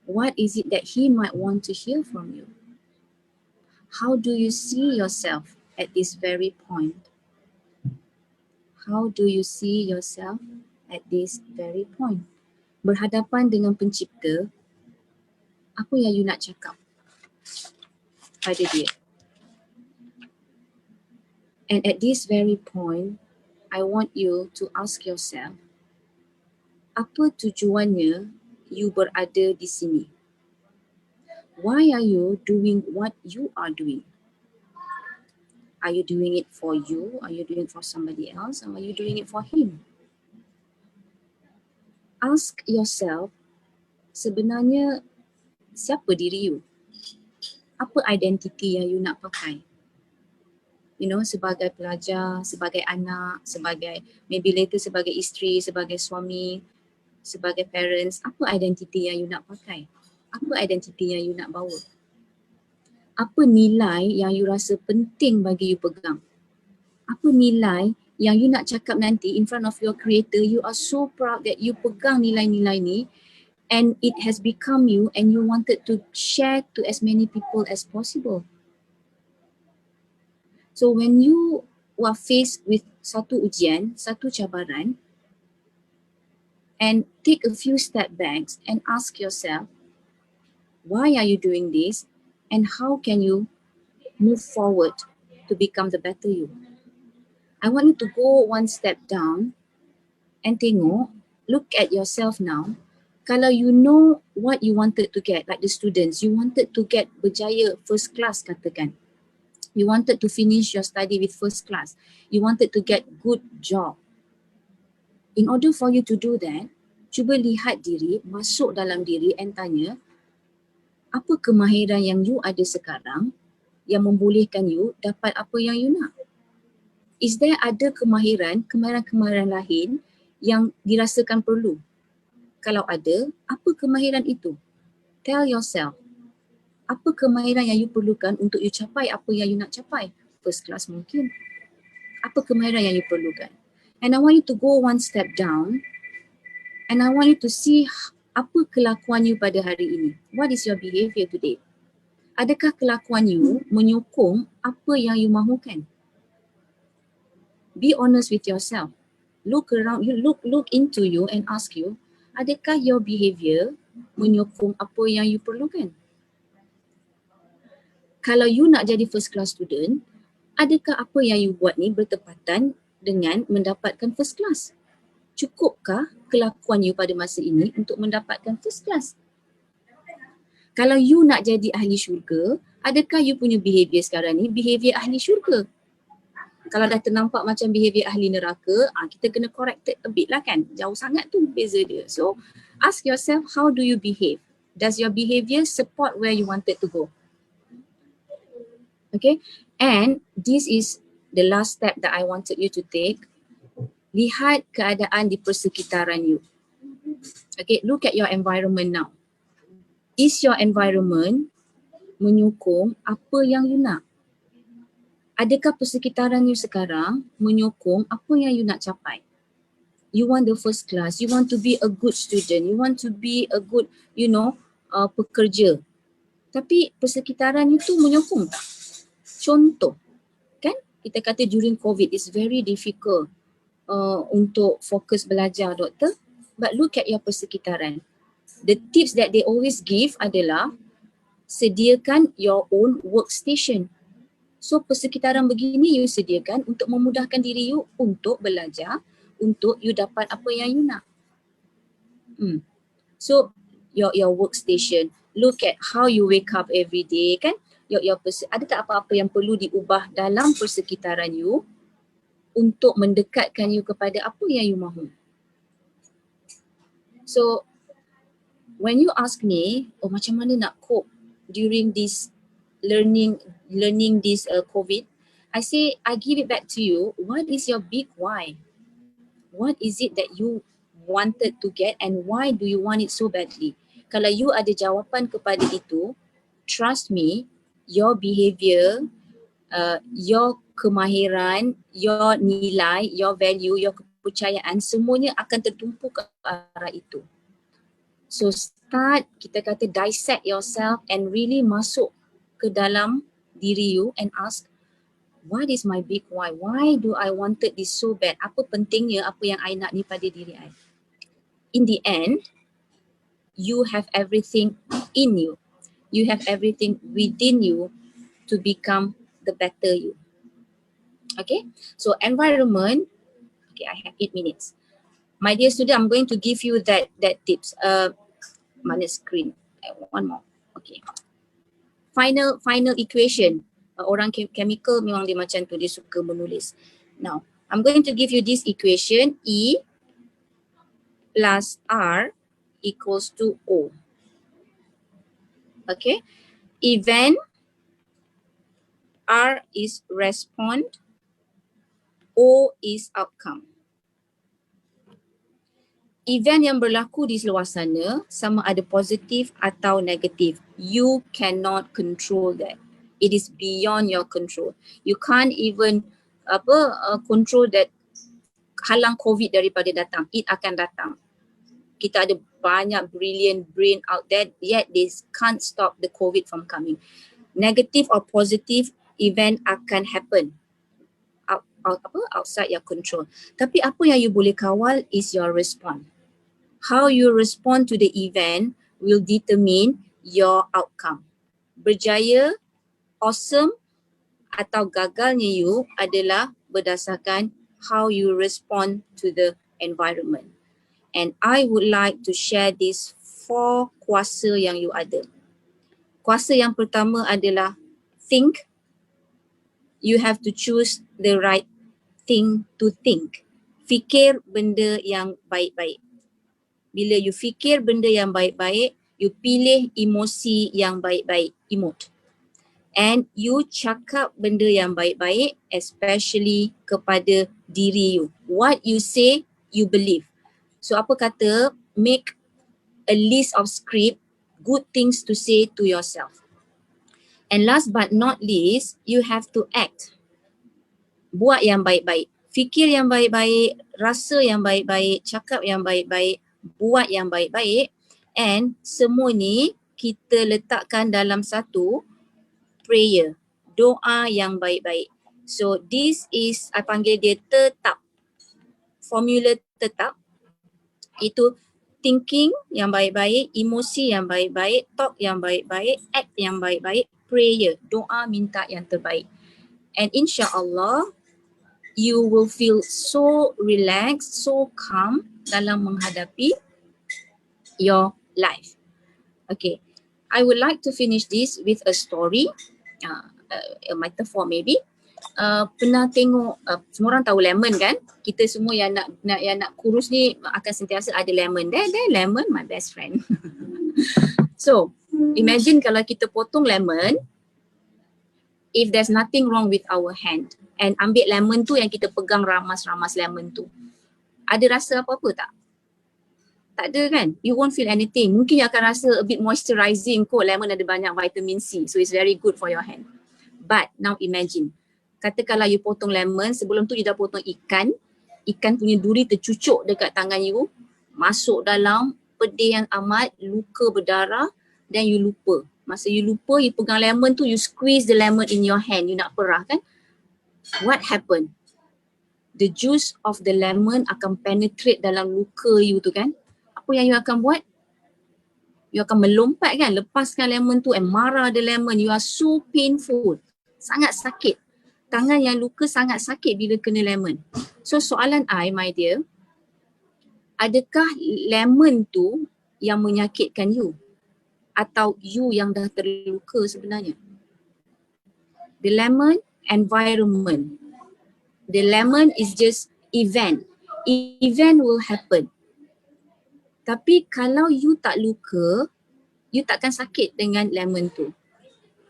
What is it that he might want to hear from you? How do you see yourself at this very point? How do you see yourself at this very point? berhadapan dengan pencipta, apa yang you nak cakap pada dia? And at this very point, I want you to ask yourself, apa tujuannya you berada di sini? Why are you doing what you are doing? Are you doing it for you? Are you doing it for somebody else? Or are you doing it for him? Ask yourself, sebenarnya siapa diri you? Apa identiti yang you nak pakai? You know, sebagai pelajar, sebagai anak, sebagai maybe later sebagai isteri, sebagai suami, sebagai parents, apa identiti yang you nak pakai? Apa identiti yang you nak bawa? Apa nilai yang you rasa penting bagi you pegang? Apa nilai yang you nak cakap nanti in front of your creator, you are so proud that you pegang nilai-nilai ni and it has become you and you wanted to share to as many people as possible. So when you are faced with satu ujian, satu cabaran, and take a few step backs and ask yourself, why are you doing this and how can you move forward to become the better you? I want you to go one step down and tengok, look at yourself now. Kalau you know what you wanted to get, like the students, you wanted to get berjaya first class katakan. You wanted to finish your study with first class. You wanted to get good job. In order for you to do that, cuba lihat diri, masuk dalam diri and tanya, apa kemahiran yang you ada sekarang yang membolehkan you dapat apa yang you nak? Is there ada kemahiran lain yang dirasakan perlu? Kalau ada, apa kemahiran itu? Tell yourself, apa kemahiran yang you perlukan untuk you capai apa yang you nak capai? First class mungkin. Apa kemahiran yang you perlukan? And I want you to go one step down and I want you to see apa kelakuan you pada hari ini. What is your behavior today? Adakah kelakuan you menyokong apa yang you mahukan? Be honest with yourself. Look around you, look into you and ask you, adakah your behavior menyokong apa yang you perlukan? Kalau you nak jadi first class student, adakah apa yang you buat ni bertepatan dengan mendapatkan first class? Cukupkah kelakuan you pada masa ini untuk mendapatkan first class? Kalau you nak jadi ahli syurga, adakah you punya behavior sekarang ni behavior ahli syurga? Kalau dah ternampak macam behavior ahli neraka, kita kena corrected a bit lah kan. Jauh sangat tu beza dia. So ask yourself, how do you behave? Does your behavior support where you wanted to go? Okay, and this is the last step that I wanted you to take. Lihat keadaan di persekitaran you. Okay, look at your environment now. Is your environment menyokong apa yang you nak? Adakah persekitaran you sekarang menyokong apa yang you nak capai? You want the first class, you want to be a good student, you want to be a good, pekerja. Tapi persekitaran you tu menyokong tak? Contoh, kan kita kata during COVID it's very difficult untuk fokus belajar doktor, but look at your persekitaran. The tips that they always give adalah sediakan your own workstation. So persekitaran begini you sediakan untuk memudahkan diri you untuk belajar, untuk you dapat apa yang you nak. So your workstation, look at how you wake up every day kan. Ada tak apa-apa yang perlu diubah dalam persekitaran you untuk mendekatkan you kepada apa yang you mahu? So when you ask me, macam mana nak cope during this learning this COVID, I say I give it back to you. What is your big why? What is it that you wanted to get and why do you want it so badly? Kalau you ada jawapan kepada itu, trust me, your behavior, your kemahiran, your nilai, your value, your kepercayaan, semuanya akan tertumpu ke arah itu. So start, kita kata dissect yourself and really masuk ke dalam diri you and ask, what is my big why? Why do I wanted this so bad? Apa pentingnya apa yang I nak ni pada diri I? In the end, you have everything in you. You have everything within you to become the better you. Okay, so environment. Okay, I have 8 minutes. My dear student, I'm going to give you that tips. Mana screen? One more. Okay. Final equation. Orang chemical memang dia macam tu, dia suka menulis. Now, I'm going to give you this equation. E plus R equals to O. Okay. Event, R is respond, O is outcome. Event yang berlaku di luar sana sama ada positif atau negatif. You cannot control that. It is beyond your control. You can't even control that, halang COVID daripada datang. It akan datang. Kita ada banyak brilliant brain out there, yet they can't stop the COVID from coming. Negative or positive event akan happen. Outside your control. Tapi apa yang you boleh kawal is your response. How you respond to the event will determine your outcome. Berjaya, awesome atau gagalnya you adalah berdasarkan how you respond to the environment. And I would like to share these 4 kuasa yang you ada. Kuasa yang pertama adalah think. You have to choose the right thing to think. Fikir benda yang baik-baik. Bila you fikir benda yang baik-baik, you pilih emosi yang baik-baik, emote. And you cakap benda yang baik-baik, especially kepada diri you. What you say, you believe. So apa kata, make a list of script, good things to say to yourself. And last but not least, you have to act. Buat yang baik-baik. Fikir yang baik-baik, rasa yang baik-baik, cakap yang baik-baik, buat yang baik-baik, and semua ni kita letakkan dalam satu prayer, doa yang baik-baik. So this is, I panggil dia tetap, formula tetap. Itu thinking yang baik-baik, emosi yang baik-baik, talk yang baik-baik, act yang baik-baik, prayer, doa minta yang terbaik. And insya-Allah you will feel so relaxed, so calm dalam menghadapi your life. Okay, I would like to finish this with a story, a metaphor maybe. Pernah tengok, semua orang tahu lemon kan? Kita semua yang nak kurus ni akan sentiasa ada lemon. There lemon, my best friend. So, imagine kalau kita potong lemon, if there's nothing wrong with our hand, and ambil lemon tu yang kita pegang ramas-ramas lemon tu, ada rasa apa-apa tak? Tak ada kan? You won't feel anything. Mungkin you akan rasa a bit moisturizing kot, lemon ada banyak vitamin C, so it's very good for your hand. But now imagine, katakanlah you potong lemon, sebelum tu you dah potong ikan punya duri tercucuk dekat tangan you, masuk dalam, pedih yang amat, luka berdarah, then you lupa. Masa you lupa, you pegang lemon tu, you squeeze the lemon in your hand, you nak perah kan? What happened? The juice of the lemon akan penetrate dalam luka you tu kan? Apa yang you akan buat? You akan melompat kan? Lepaskan lemon tu and marah the lemon. You are so painful. Sangat sakit. Tangan yang luka sangat sakit bila kena lemon. So soalan I, my dear, adakah lemon tu yang menyakitkan you? Atau you yang dah terluka sebenarnya? The lemon, environment. The lemon is just event. Event will happen. Tapi kalau you tak luka, you takkan sakit dengan lemon tu.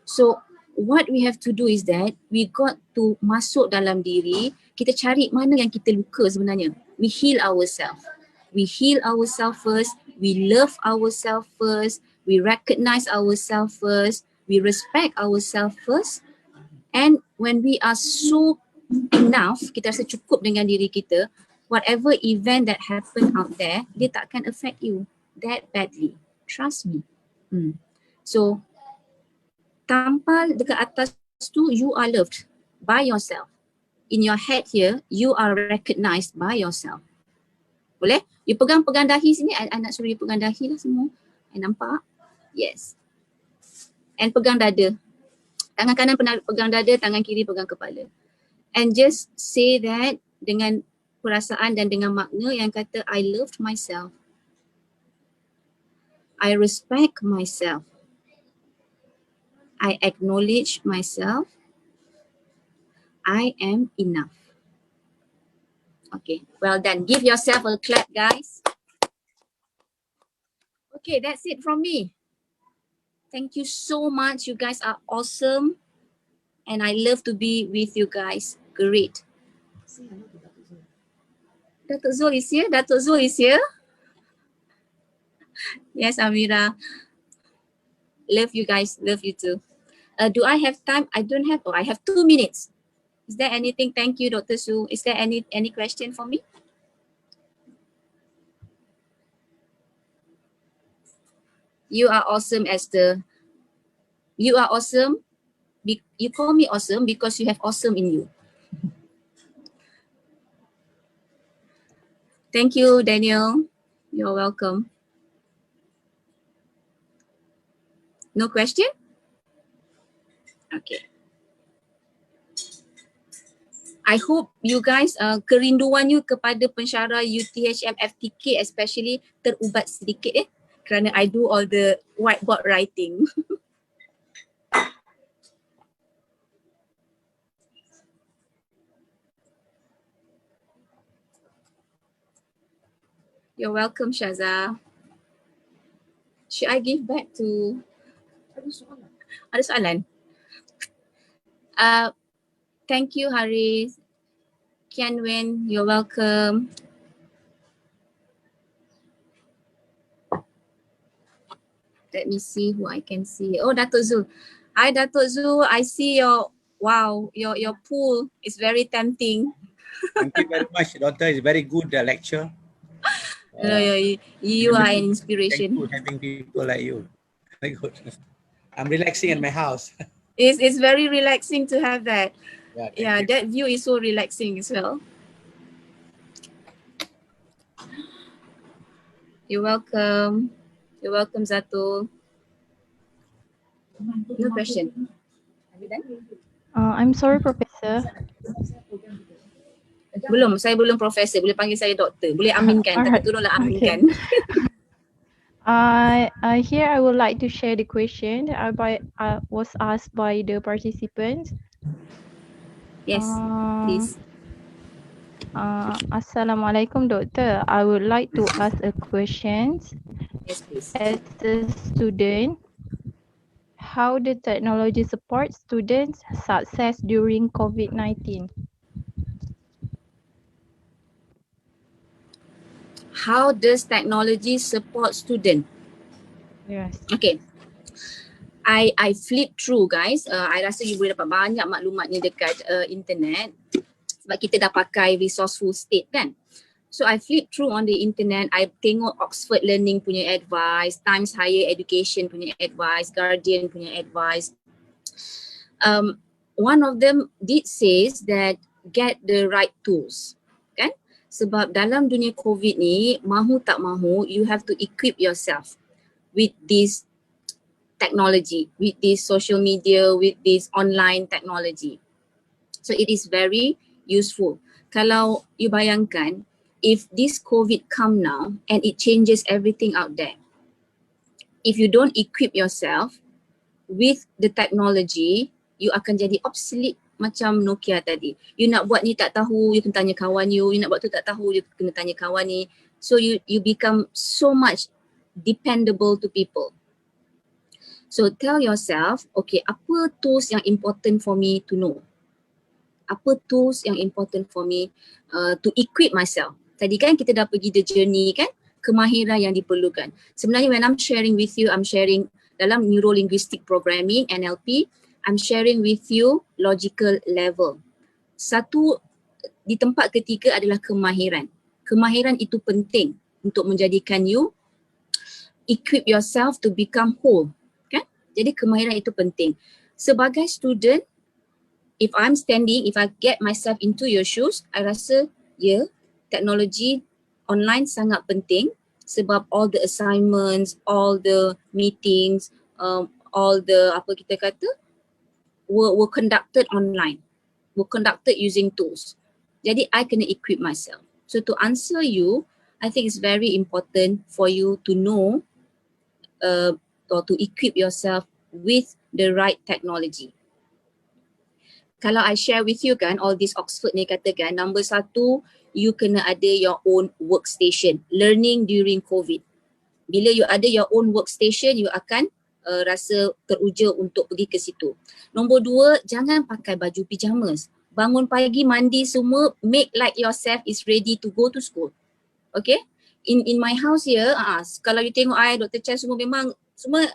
So what we have to do is that we got to masuk dalam diri, kita cari mana yang kita luka sebenarnya. We heal ourselves. We heal ourselves first. We love ourselves first. We recognize ourselves first. We respect ourselves first. And when we are so enough, kita rasa cukup dengan diri kita, whatever event that happen out there, dia takkan affect you that badly. Trust me. So, tampal dekat atas tu, you are loved by yourself. In your head here, you are recognized by yourself. Boleh? You pegang dahi sini, I nak suruh you pegang dahi lah semua. Nampak? Yes. And pegang dada. Tangan kanan pegang dada, tangan kiri pegang kepala. And just say that dengan perasaan dan dengan makna yang kata I loved myself. I respect myself. I acknowledge myself. I am enough. Okay, well done. Give yourself a clap, guys. Okay, that's it from me. Thank you so much. You guys are awesome. And I love to be with you guys. Great. Datuk Zul is here. Datuk Zul is here. Yes, Amira. Love you guys. Love you too. Do I have time? I don't have. Oh, I have 2 minutes. Is there anything? Thank you, Dr. Su. Is there any question for me? You are awesome, Esther. You are awesome. You call me awesome because you have awesome in you. Thank you, Daniel. You're welcome. No question? Okay. I hope you guys kerinduan you kepada pensyarah UTHM FTK especially terubat sedikit kerana I do all the whiteboard writing. You're welcome, Shaza. Should I give back to... Ada soalan? Thank you, Haris. Kian Wen, you're welcome. Let me see who I can see. Oh, Datuk Zul. Hi, Datuk Zul. I see your, wow, your pool is very tempting. Thank you very much, Doctor. It's very good lecture. You are an inspiration. Thankful having people like you. Very good. I'm relaxing in my house. It's very relaxing to have that. Yeah, That view is so relaxing as well. You're welcome. You're welcome, Zato. No question. Are we done? I'm sorry, Professor. Belum, saya belum profesor. Boleh panggil saya doktor. Boleh aminkan, tapi Alright. tolonglah aminkan. Here I would like to share the question that was asked by the participants. Yes, please. Assalamualaikum, Doctor. I would like to ask a question. Yes, please. As a student, how the technology supports students' success during COVID-19? How does technology support student? Yes. Okay. I flip through, guys. I rasa you boleh dapat banyak maklumatnya dekat internet sebab kita dah pakai resourceful state kan. So I flip through on the internet, I tengok Oxford Learning punya advice, Times Higher Education punya advice, Guardian punya advice. One of them did says that get the right tools, kan? Sebab dalam dunia COVID ni, mahu tak mahu, you have to equip yourself with this technology, with this social media, with this online technology. So it is very useful. Kalau you bayangkan, if this COVID come now and it changes everything out there, if you don't equip yourself with the technology, you akan jadi obsolete macam Nokia tadi. You nak buat ni tak tahu, you kena tanya kawan you. You nak buat tu tak tahu, you kena tanya kawan ni. So you become so much dependable to people. So tell yourself, okay, apa tools yang important for me to know? Apa tools yang important for me to equip myself? Tadi kan kita dah pergi the journey kan, kemahiran yang diperlukan. Sebenarnya when I'm sharing with you, I'm sharing dalam neuro-linguistic programming, NLP, I'm sharing with you logical level. Satu, di tempat ketiga adalah kemahiran. Kemahiran itu penting untuk menjadikan you equip yourself to become whole. Jadi kemahiran itu penting. Sebagai student, if I'm standing, if I get myself into your shoes, I rasa teknologi online sangat penting sebab all the assignments, all the meetings, all the apa kita kata were conducted online, were conducted using tools. Jadi I kena equip myself. So to answer you, I think it's very important for you to know or to equip yourself with the right technology. Kalau I share with you kan, all this Oxford ni katakan, number satu, you kena ada your own workstation. Learning during COVID. Bila you ada your own workstation, you akan rasa teruja untuk pergi ke situ. Nombor dua, jangan pakai baju pyjamas. Bangun pagi, mandi semua, make like yourself is ready to go to school. Okay? In my house here, kalau you tengok I, Dr. Chan semua memang, semua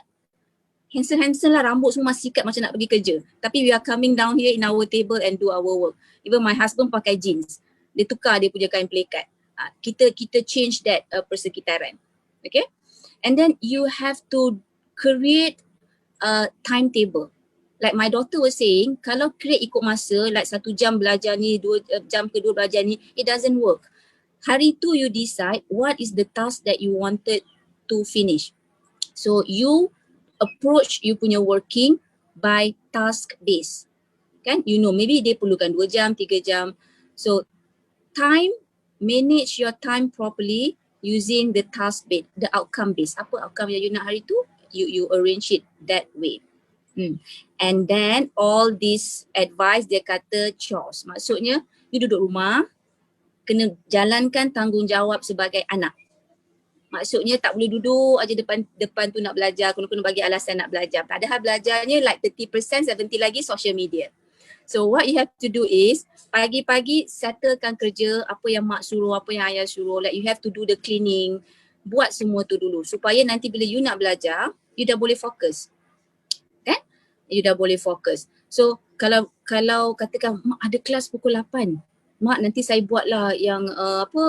handsome lah, rambut semua masih ikat macam nak pergi kerja. Tapi we are coming down here in our table and do our work. Even my husband pakai jeans. Dia tukar dia punya kain pelikat. Kita change that persekitaran. Okay? And then you have to create a timetable. Like my daughter was saying, kalau create ikut masa, like 1 jam belajar ni, 2 jam kedua belajar ni, it doesn't work. Hari tu you decide what is the task that you wanted to finish. So you approach you punya working by task base. Kan? You know, maybe dia perlukan 2 jam, 3 jam. So manage your time properly using the task base, the outcome base. Apa outcome yang you nak hari tu? You arrange it that way. And then all this advice dia kata chores. Maksudnya you duduk rumah, kena jalankan tanggungjawab sebagai anak. Maksudnya tak boleh duduk aja depan tu nak belajar, kena bagi alasan nak belajar. Padahal belajarnya like 30%, 70% lagi social media. So what you have to do is pagi-pagi settlekan kerja, apa yang mak suruh, apa yang ayah suruh. Like you have to do the cleaning, buat semua tu dulu supaya nanti bila you nak belajar, you dah boleh fokus. Kan? You dah boleh fokus. So kalau katakan mak ada kelas pukul 8, mak nanti saya buatlah yang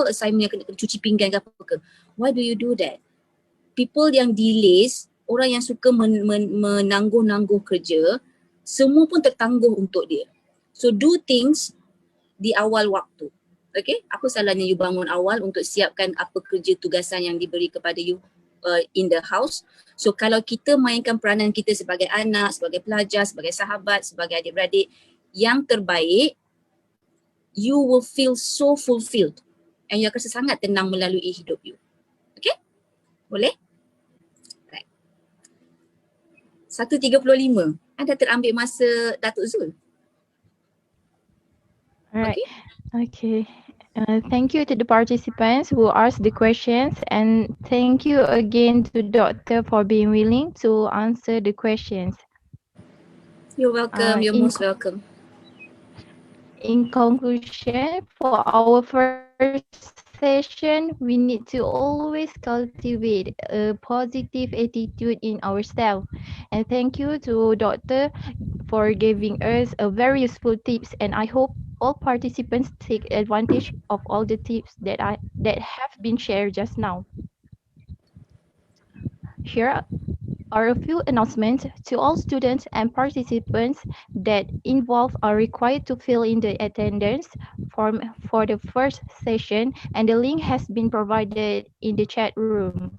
assignment yang kena cuci pinggan ke apa ke. Why do you do that? People yang delays, orang yang suka menangguh-nangguh kerja, semua pun tertangguh untuk dia. So do things di awal waktu. Okay? Apa salahnya you bangun awal untuk siapkan apa kerja tugasan yang diberi kepada you in the house. So kalau kita mainkan peranan kita sebagai anak, sebagai pelajar, sebagai sahabat, sebagai adik-beradik yang terbaik, you will feel so fulfilled and you akan rasa sangat tenang melalui hidup you. Okay? Boleh? Right. 1.35. Anda terambil masa Datuk Zul. Alright. Okay. Thank you to the participants who asked the questions, and thank you again to Doctor for being willing to answer the questions. You're welcome. You're most welcome. In conclusion, for our first session, we need to always cultivate a positive attitude in ourselves. And thank you to Doctor for giving us a very useful tips, and I hope all participants take advantage of all the tips that have been shared just now. Here are a few announcements to all students and participants that involved are required to fill in the attendance form for the first session, and the link has been provided in the chat room.